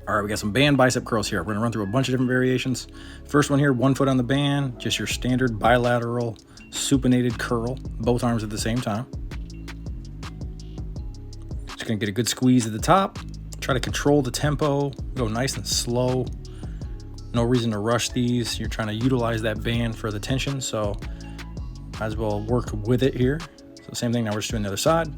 All right, we got some band bicep curls here. We're gonna run through a bunch of different variations. First one here, 1 foot on the band, just your standard bilateral supinated curl, both arms at the same time. Just gonna get a good squeeze at the top. Try to control the tempo, go nice and slow. No reason to rush these. You're trying to utilize that band for the tension, so might as well work with it here. So same thing, now we're just doing the other side.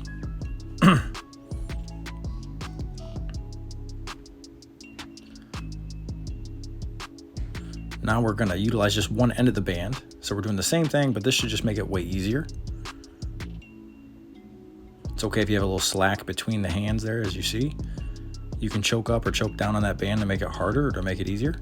Now we're gonna utilize just one end of the band. So we're doing the same thing, but this should just make it way easier. It's okay if you have a little slack between the hands there, as you see. You can choke up or choke down on that band to make it harder or to make it easier.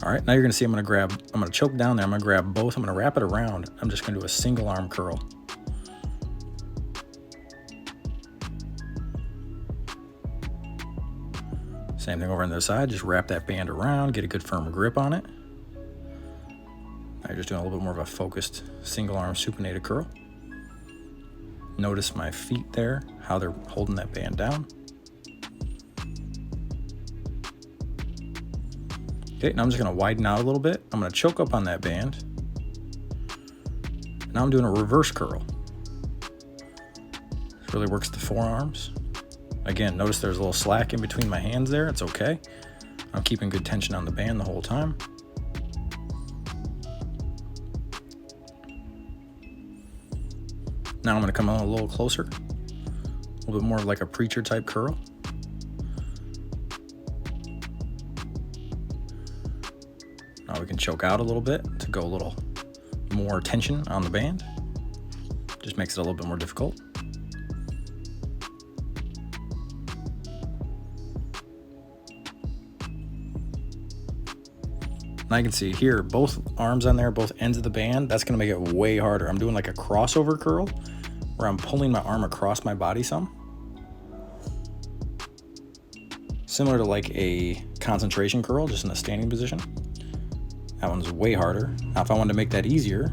All right, now you're gonna see I'm gonna choke down there, I'm gonna grab both, I'm gonna wrap it around. I'm just gonna do a single arm curl. Same thing over on the other side, just wrap that band around, get a good firm grip on it. Now you're just doing a little bit more of a focused single arm supinated curl. Notice my feet there, how they're holding that band down. Okay, now I'm just gonna widen out a little bit. I'm gonna choke up on that band. Now I'm doing a reverse curl. This really works the forearms. Again, notice there's a little slack in between my hands there. It's okay. I'm keeping good tension on the band the whole time. Now I'm gonna come on a little closer. A little bit more like a preacher type curl. Now we can choke out a little bit to go a little more tension on the band. Just makes it a little bit more difficult. Now you can see here, both arms on there, both ends of the band, that's gonna make it way harder. I'm doing like a crossover curl where I'm pulling my arm across my body some. Similar to like a concentration curl, just in a standing position. That one's way harder. Now if I wanted to make that easier,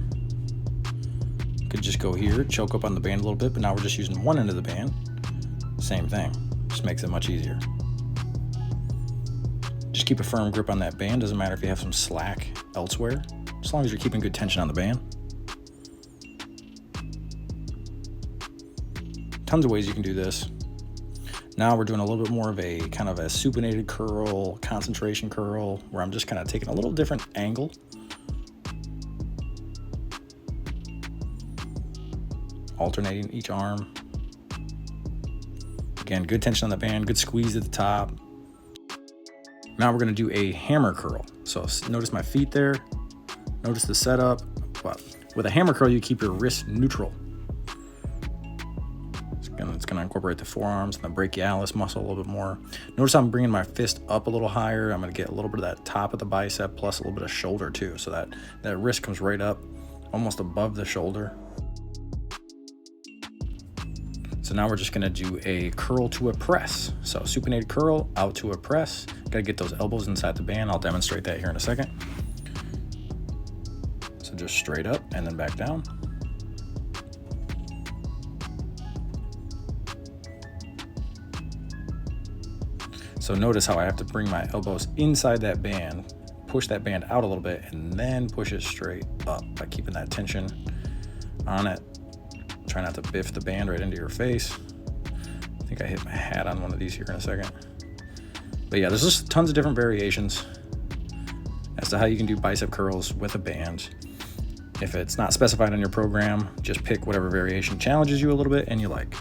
I could just go here, choke up on the band a little bit, but now we're just using one end of the band. Same thing, just makes it much easier. Just keep a firm grip on that band. Doesn't matter if you have some slack elsewhere, as long as you're keeping good tension on the band. Tons of ways you can do this. Now we're doing a little bit more of a kind of a supinated curl, concentration curl, where I'm just kind of taking a little different angle. Alternating each arm. Again, good tension on the band, good squeeze at the top. Now we're gonna do a hammer curl. So notice my feet there, notice the setup. But with a hammer curl, you keep your wrist neutral. It's gonna incorporate the forearms and the brachialis muscle a little bit more. Notice I'm bringing my fist up a little higher. I'm gonna get a little bit of that top of the bicep plus a little bit of shoulder too. So that wrist comes right up, almost above the shoulder. So now we're just gonna do a curl to a press. So supinated curl, out to a press. Gotta get those elbows inside the band. I'll demonstrate that here in a second. So just straight up and then back down. So notice how I have to bring my elbows inside that band, push that band out a little bit, and then push it straight up by keeping that tension on it. Try not to biff the band right into your face. I think I hit my hat on one of these here in a second. But yeah, there's just tons of different variations as to how you can do bicep curls with a band. If it's not specified on your program, just pick whatever variation challenges you a little bit and you like.